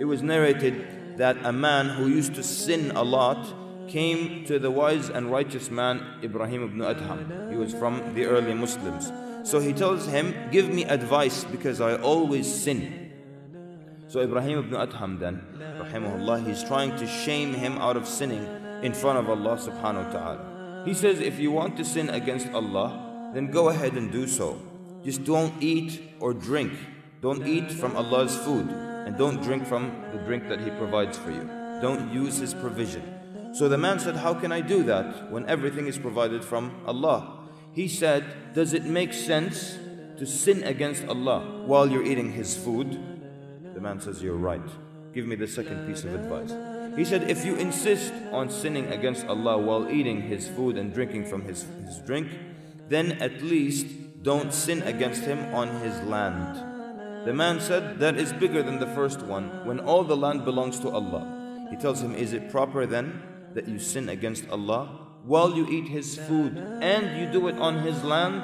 It was narrated that a man who used to sin a lot came to the wise and righteous man Ibrahim ibn Adham. He was from the early Muslims. So he tells him, give me advice because I always sin. So Ibrahim ibn Adham then, rahimahullah, he's trying to shame him out of sinning in front of Allah subhanahu wa ta'ala. He says, if you want to sin against Allah, then go ahead and do so. Just don't eat or drink. Don't eat from Allah's food, and don't drink from the drink that He provides for you. Don't use His provision. So the man said, how can I do that when everything is provided from Allah? He said, does it make sense to sin against Allah while you're eating His food? The man says, you're right. Give me the second piece of advice. He said, if you insist on sinning against Allah while eating His food and drinking from His drink, then at least don't sin against Him on His land. The man said, that is bigger than the first one, when all the land belongs to Allah. He tells him, is it proper then that you sin against Allah while you eat His food and you do it on His land?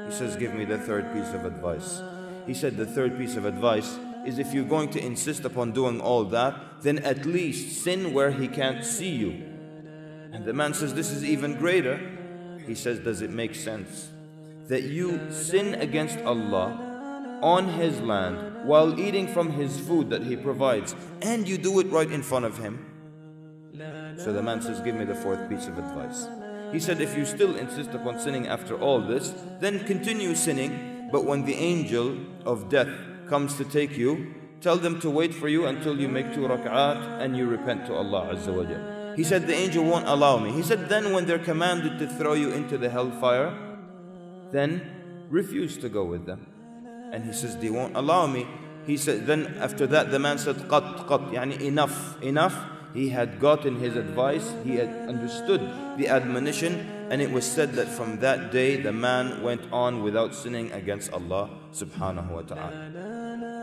He says, give me the third piece of advice. He said, the third piece of advice is, if you're going to insist upon doing all that, then at least sin where He can't see you. And the man says, this is even greater. He says, does it make sense that you sin against Allah on His land while eating from His food that He provides, and you do it right in front of Him? So the man says, give me the fourth piece of advice. He said, if you still insist upon sinning after all this, then continue sinning, but when the angel of death comes to take you, tell them to wait for you until you make 2 rak'at and you repent to Allah Azza wa Jal. He said, the angel won't allow me. He said, then when they're commanded to throw you into the hellfire, then refuse to go with them. And he says, they won't allow me. He said, then after that the man said, qat, yani enough, enough. He had gotten his advice, he had understood the admonition, and it was said that from that day the man went on without sinning against Allah subhanahu wa ta'ala.